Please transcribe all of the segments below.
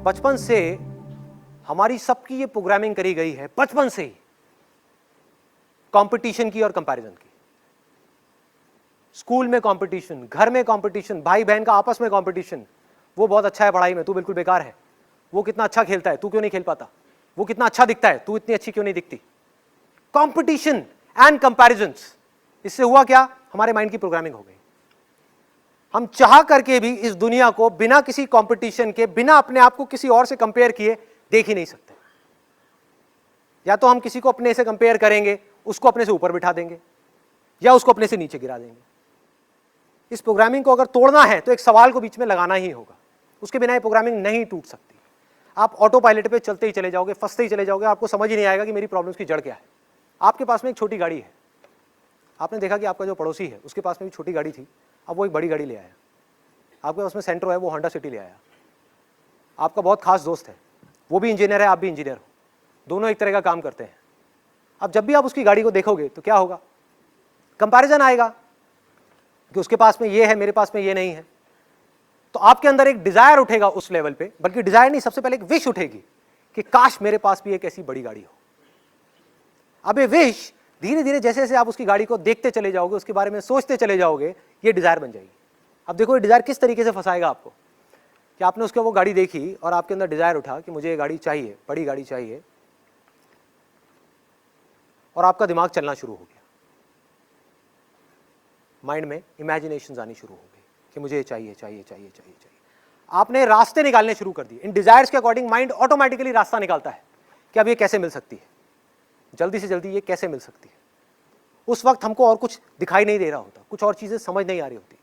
बचपन से हमारी सबकी ये प्रोग्रामिंग करी गई है, बचपन से ही, कंपटीशन की और कंपैरिजन की। स्कूल में कंपटीशन, घर में कंपटीशन, भाई बहन का आपस में कंपटीशन। वो बहुत अच्छा है पढ़ाई में, तू बिल्कुल बेकार है। वो कितना अच्छा खेलता है, तू क्यों नहीं खेल पाता। वो कितना अच्छा दिखता है, तू इतनी अच्छी क्यों नहीं दिखती। कंपटीशन एंड कंपैरिजंस, इससे हुआ क्या, हमारे माइंड की प्रोग्रामिंग हो गई। हम चाह करके भी इस दुनिया को बिना किसी कंपटीशन के, बिना अपने आप को किसी और से कंपेयर किए देख ही नहीं सकते। या तो हम किसी को अपने से कंपेयर करेंगे, उसको अपने से ऊपर बिठा देंगे, या उसको अपने से नीचे गिरा देंगे। इस प्रोग्रामिंग को अगर तोड़ना है तो एक सवाल को बीच में लगाना ही होगा, उसके बिना ये प्रोग्रामिंग नहीं टूट सकती। आप ऑटो पायलट पे चलते ही चले जाओगे, फंसते ही चले जाओगे, आपको समझ ही नहीं आएगा कि मेरी प्रॉब्लम्स की जड़ क्या है। आपके पास में एक छोटी गाड़ी है, आपने देखा कि आपका जो पड़ोसी है उसके पास में भी छोटी गाड़ी थी, अब वो एक बड़ी गाड़ी ले आया। आपके पास में सेंट्रो है, वो होंडा सिटी ले आया। आपका बहुत खास दोस्त है, वो भी इंजीनियर है, आप भी इंजीनियर हो, दोनों एक तरह का काम करते हैं। अब जब भी आप उसकी गाड़ी को देखोगे तो क्या होगा, कंपैरिजन आएगा कि उसके पास में ये है, मेरे पास में ये नहीं है। तो आपके अंदर एक डिजायर उठेगा उस लेवल पे, बल्कि डिजायर नहीं, सबसे पहले एक विश उठेगी कि काश मेरे पास भी एक ऐसी बड़ी गाड़ी हो। अब ये विश धीरे धीरे जैसे जैसे आप उसकी गाड़ी को देखते चले जाओगे, उसके बारे में सोचते चले जाओगे, ये डिजायर बन जाएगी। अब देखो ये डिजायर किस तरीके से फंसाएगा आपको, कि आपने उसके वो गाड़ी देखी और आपके अंदर डिजायर उठा कि मुझे ये गाड़ी चाहिए, बड़ी गाड़ी चाहिए, और आपका दिमाग चलना शुरू हो गया, माइंड में इमेजिनेशंस आनी शुरू हो गई कि मुझे चाहिए चाहिए चाहिए चाहिए चाहिए। आपने रास्ते निकालने शुरू कर दिए, इन डिजायर्स के अकॉर्डिंग माइंड ऑटोमेटिकली रास्ता निकालता है कि अब ये कैसे मिल सकती है, जल्दी से जल्दी ये कैसे मिल सकती है। उस वक्त हमको और कुछ दिखाई नहीं दे रहा होता, कुछ और चीजें समझ नहीं आ रही होती।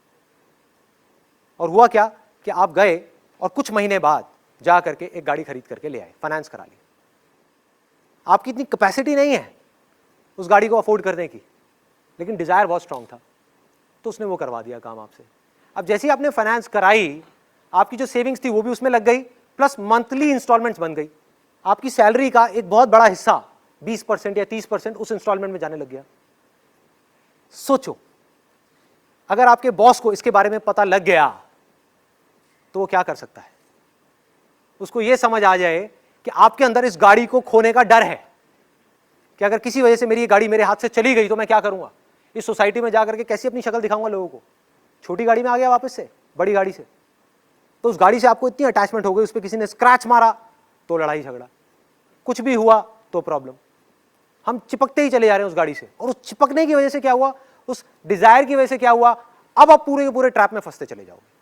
और हुआ क्या कि आप गए और कुछ महीने बाद जा करके एक गाड़ी खरीद करके ले आए, फाइनेंस करा ली। आपकी इतनी कैपेसिटी नहीं है उस गाड़ी को अफोर्ड करने की, लेकिन डिजायर बहुत स्ट्रांग था, तो उसने वो करवा दिया काम आपसे। अब जैसे ही आपने फाइनेंस कराई, आपकी जो सेविंग्स थी वो भी उसमें लग गई, प्लस मंथली इंस्टॉलमेंट्स बन गई। आपकी सैलरी का एक बहुत बड़ा हिस्सा 20% या 30% उस इंस्टॉलमेंट में जाने लग गया। सोचो अगर आपके बॉस को इसके बारे में पता लग गया तो वो क्या कर सकता है। उसको ये समझ आ जाए कि आपके अंदर इस गाड़ी को खोने का डर है कि अगर किसी वजह से मेरी ये गाड़ी मेरे हाथ से चली गई तो मैं क्या करूंगा, इस सोसाइटी में जाकर के कैसी अपनी शक्ल दिखाऊंगा लोगों को। छोटी गाड़ी में आ गया वापस से बड़ी गाड़ी से, तो उस गाड़ी से आपको इतनी अटैचमेंट हो गई, उस पर किसी ने स्क्रैच मारा तो लड़ाई झगड़ा, कुछ भी हुआ तो प्रॉब्लम। हम चिपकते ही चले जा रहे हैं उस गाड़ी से, और उस चिपकने की वजह से क्या हुआ, उस डिजायर की वजह से क्या हुआ, अब आप पूरे के पूरे ट्रैप में फंसते चले जाओगे।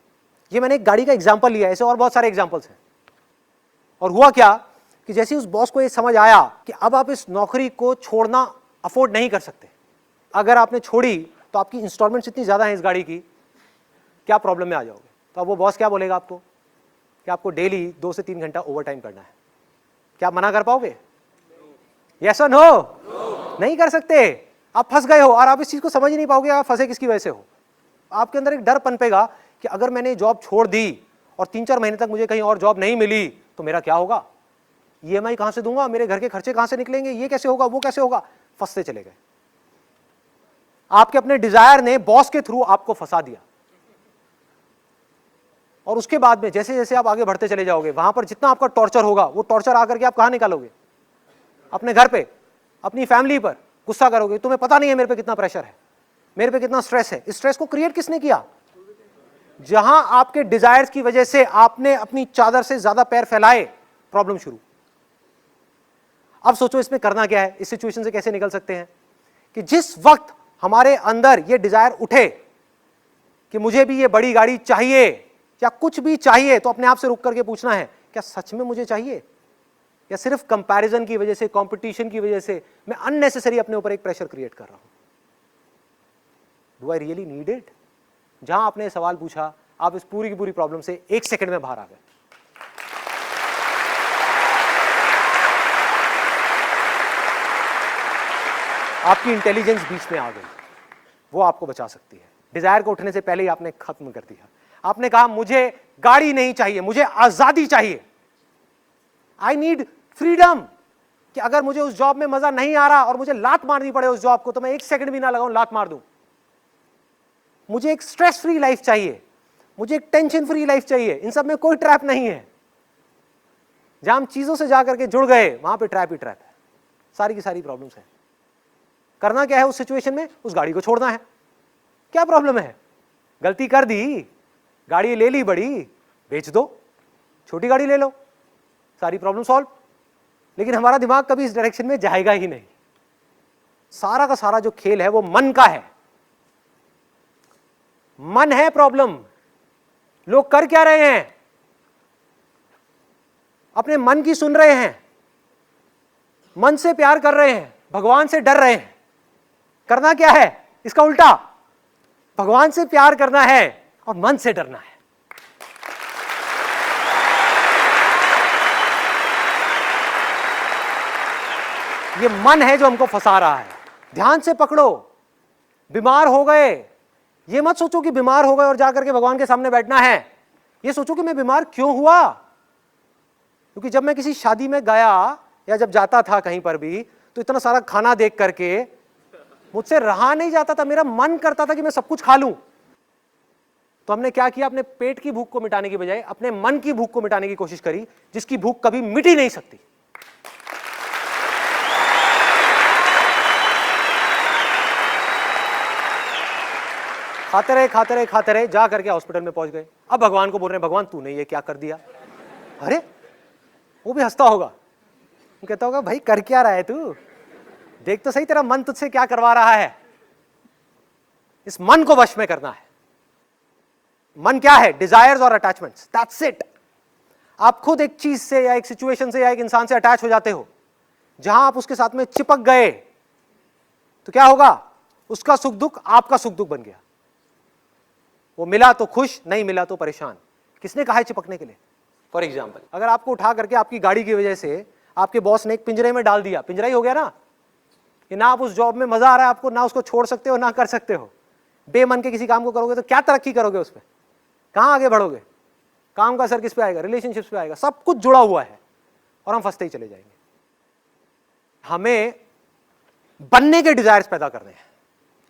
ये मैंने एक गाड़ी का एग्जांपल लिया है, ऐसे और बहुत सारे एग्जांपल्स हैं। और हुआ क्या कि जैसे उस बॉस को ये समझ आया कि अब आप इस नौकरी को छोड़ना अफोर्ड नहीं कर सकते, अगर आपने छोड़ी तो आपकी इंस्टॉलमेंट्स इतनी ज्यादा है इस गाड़ी की, क्या प्रॉब्लम में आ जाओगे। तो अब वो बॉस क्या बोलेगा आपको कि आपको डेली 2 से 3 घंटा ओवर टाइम करना है। क्या आप मना कर पाओगे? यस और नो? नहीं कर सकते। आप फंस गए हो और आप इस चीज को समझ ही नहीं पाओगे आप फंसे किसकी वजह से हो। आपके अंदर एक डर पनपेगा कि अगर मैंने जॉब छोड़ दी और 3-4 महीने तक मुझे कहीं और जॉब नहीं मिली तो मेरा क्या होगा, ईएमआई कहां से दूंगा, मेरे घर के खर्चे कहां से निकलेंगे, ये कैसे होगा, वो कैसे होगा। फंसते चले गए। आपके अपने डिजायर ने बॉस के थ्रू आपको फंसा दिया, और उसके बाद में जैसे जैसे आप आगे बढ़ते चले जाओगे, वहां पर जितना आपका टॉर्चर होगा, वो टॉर्चर आकर के आप कहां निकालोगे, अपने घर पे, अपनी फैमिली पर गुस्सा करोगे। तुम्हें पता नहीं है मेरे पे कितना प्रेशर है, मेरे पे कितना स्ट्रेस है। इस स्ट्रेस को क्रिएट किसने किया? जहां आपके डिजायर्स की वजह से आपने अपनी चादर से ज्यादा पैर फैलाए, प्रॉब्लम शुरू। अब सोचो इसमें करना क्या है, इस सिचुएशन से कैसे निकल सकते हैं। कि जिस वक्त हमारे अंदर ये डिजायर उठे कि मुझे भी ये बड़ी गाड़ी चाहिए या कुछ भी चाहिए, तो अपने आप से रुक करके पूछना है, क्या सच में मुझे चाहिए, या सिर्फ कंपैरिजन की वजह से, कंपटीशन की वजह से मैं अननेसेसरी अपने ऊपर एक प्रेशर क्रिएट कर रहा हूं। Do I really need it? जहां आपने सवाल पूछा, आप इस पूरी की पूरी प्रॉब्लम से 1 सेकंड में बाहर आ गए। आपकी इंटेलिजेंस बीच में आ गई, वो आपको बचा सकती है। डिजायर को उठने से पहले ही आपने खत्म कर दिया। आपने कहा मुझे गाड़ी नहीं चाहिए, मुझे आजादी चाहिए, आई नीड फ्रीडम, कि अगर मुझे उस जॉब में मजा नहीं आ रहा और मुझे लात मारनी पड़े उस जॉब को, तो मैं 1 सेकंड भी ना लगाऊं, लात मार दूं। मुझे एक स्ट्रेस फ्री लाइफ चाहिए, मुझे एक टेंशन फ्री लाइफ चाहिए, इन सब में कोई ट्रैप नहीं है। जहां हम चीजों से जाकर के जुड़ गए वहां पे ट्रैप ही ट्रैप है, सारी की सारी प्रॉब्लम्स है। करना क्या है उस सिचुएशन में? उस गाड़ी को छोड़ना है। क्या प्रॉब्लम है? गलती कर दी, गाड़ी ले ली बड़ी, बेच दो, छोटी गाड़ी ले लो, सारी प्रॉब्लम सॉल्व। लेकिन हमारा दिमाग कभी इस डायरेक्शन में जाएगा ही नहीं। सारा का सारा जो खेल है वो मन का है। मन है प्रॉब्लम। लोग कर क्या रहे हैं? अपने मन की सुन रहे हैं, मन से प्यार कर रहे हैं, भगवान से डर रहे हैं। करना क्या है? इसका उल्टा, भगवान से प्यार करना है और मन से डरना है। ये मन है जो हमको फंसा रहा है। ध्यान से पकड़ो। बीमार हो गए, ये मत सोचो कि बीमार हो गए और जाकर के भगवान के सामने बैठना है। ये सोचो कि मैं बीमार क्यों हुआ। क्योंकि जब मैं किसी शादी में गया या जब जाता था कहीं पर भी, तो इतना सारा खाना देख करके मुझसे रहा नहीं जाता था। मेरा मन करता था कि मैं सब कुछ खा लूं। तो हमने क्या किया? अपने पेट की भूख को मिटाने की बजाय अपने मन की भूख को मिटाने की कोशिश करी, जिसकी भूख कभी मिट ही नहीं सकती। खाते रहे खाते रहे खाते रहे, जा करके हॉस्पिटल में पहुंच गए। अब भगवान को बोल रहे हैं, भगवान तूने ये क्या कर दिया। अरे वो भी हंसता होगा, वो कहता होगा भाई कर क्या रहा है तू, देख तो सही तेरा मन तुझसे क्या करवा रहा है। इस मन को वश में करना है। मन क्या है? डिजायर्स और अटैचमेंट्स, दैट्स इट। आप खुद एक चीज से या एक सिचुएशन से या एक इंसान से अटैच हो जाते हो, जहां आप उसके साथ में चिपक गए तो क्या होगा? उसका सुख दुख आपका सुख दुख बन गया। वो मिला तो खुश, नहीं मिला तो परेशान। किसने कहा है चिपकने के लिए? फॉर एग्जाम्पल, अगर आपको उठा करके आपकी गाड़ी की वजह से आपके बॉस ने एक पिंजरे में डाल दिया, पिंजरा ही हो गया ना, कि ना आप उस जॉब में मजा आ रहा है आपको, ना उसको छोड़ सकते हो ना कर सकते हो। बेमन के किसी काम को करोगे तो क्या तरक्की करोगे उसमें? कहां आगे बढ़ोगे? काम का असर किस पे आएगा? रिलेशनशिप्स पे आएगा। सब कुछ जुड़ा हुआ है और हम फंसते ही चले जाएंगे। हमें बनने के डिजायर्स पैदा करने हैं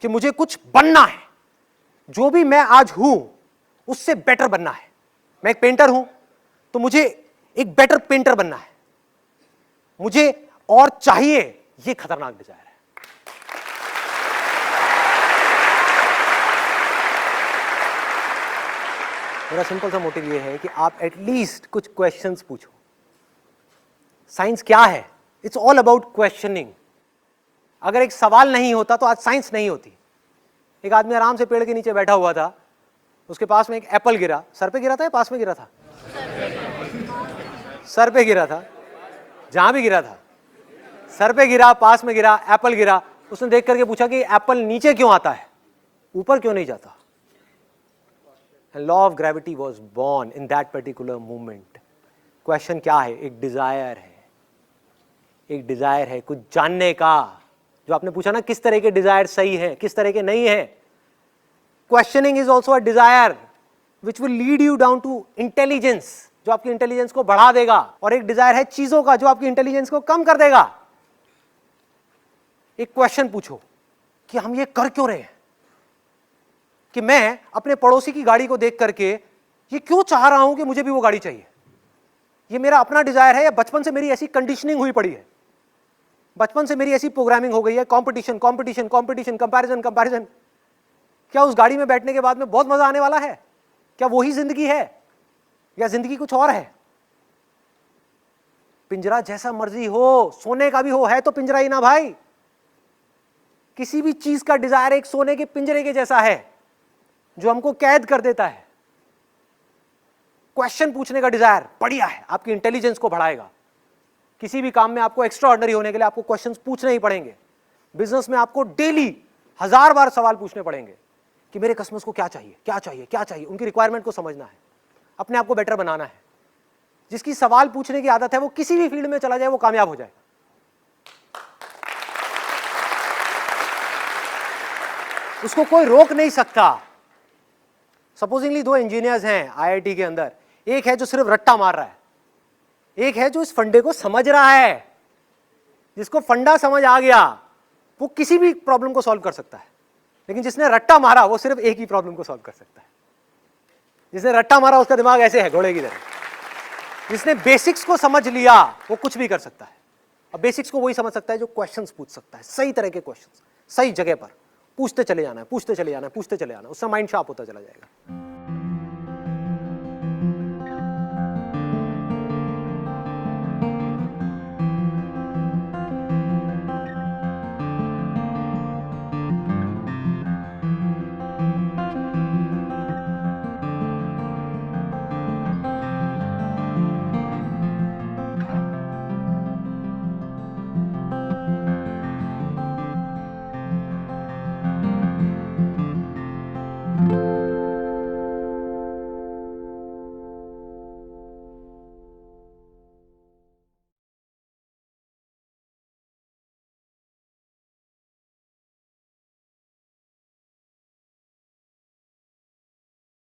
कि मुझे कुछ बनना है, जो भी मैं आज हूं उससे बेटर बनना है। मैं एक पेंटर हूं तो मुझे एक बेटर पेंटर बनना है, मुझे और चाहिए। ये खतरनाक डिजायर है। मेरा सिंपल सा मोटिव ये है कि आप एटलीस्ट कुछ क्वेश्चंस पूछो। साइंस क्या है? It's all about questioning. अगर एक सवाल नहीं होता तो आज साइंस नहीं होती। एक आदमी आराम से पेड़ के नीचे बैठा हुआ था, उसके पास में एक एप्पल गिरा। सर पे गिरा था या पास में गिरा था? सर पे गिरा था। जहां भी गिरा था, सर पे गिरा, पास में गिरा, एप्पल गिरा। उसने देख करके पूछा कि एप्पल नीचे क्यों आता है, ऊपर क्यों नहीं जाता? Law of gravity was born in that particular moment. Question क्या है? एक डिजायर है। एक डिजायर है कुछ जानने का। जो आपने पूछा ना, किस तरह के डिजायर सही है, किस तरह के नहीं है। Questioning is also a desire which will lead you down to intelligence, जो आपकी इंटेलिजेंस को बढ़ा देगा। और एक डिजायर है चीजों का, जो आपकी इंटेलिजेंस को कम कर देगा। एक क्वेश्चन पूछो कि हम ये कर क्यों रहे हैं, कि मैं अपने पड़ोसी की गाड़ी को देख करके ये क्यों चाह रहा हूं कि मुझे भी वो गाड़ी चाहिए। ये मेरा अपना डिजायर है या बचपन से मेरी ऐसी कंडीशनिंग हुई पड़ी है, बचपन से मेरी ऐसी प्रोग्रामिंग हो गई है, competition competition competition, comparison comparison. क्या उस गाड़ी में बैठने के बाद में बहुत मजा आने वाला है? क्या वही जिंदगी है या जिंदगी कुछ और है? पिंजरा जैसा मर्जी हो, सोने का भी हो, है तो पिंजरा ही ना भाई। किसी भी चीज का डिजायर एक सोने के पिंजरे के जैसा है जो हमको कैद कर देता है। क्वेश्चन पूछने का डिजायर बढ़िया है, आपकी इंटेलिजेंस को बढ़ाएगा। किसी भी काम में आपको एक्स्ट्रा ऑर्डिनरी होने के लिए आपको क्वेश्चंस पूछने ही पड़ेंगे। बिजनेस में आपको डेली 1000 बार सवाल पूछने पड़ेंगे कि मेरे कस्टमर्स को क्या चाहिए, क्या चाहिए, क्या चाहिए। उनकी रिक्वायरमेंट को समझना है, अपने आप को बेटर बनाना है। जिसकी सवाल पूछने की आदत है वो किसी भी फील्ड में चला जाए वो कामयाब हो जाए। उसको कोई रोक नहीं सकता। सपोजिंगली 2 इंजीनियर्स हैं आईआईटी के अंदर, एक है जो सिर्फ रट्टा मार रहा है, एक है जो इस फंडे को समझ रहा है। जिसको फंडा समझ आ गया वो किसी भी प्रॉब्लम को सॉल्व कर सकता है, लेकिन जिसने रट्टा मारा वो सिर्फ एक ही प्रॉब्लम को सॉल्व कर सकता है। जिसने रट्टा मारा उसका दिमाग ऐसे है, घोड़े की तरह। जिसने बेसिक्स को समझ लिया वो कुछ भी कर सकता है। अब बेसिक्स को वही समझ सकता है जो क्वेश्चंस पूछ सकता है, सही तरह के क्वेश्चंस, सही जगह पर पूछते चले जाना है, पूछते चले जाना है, पूछते चले जाना है, उससे माइंड शार्प होता चला जाएगा।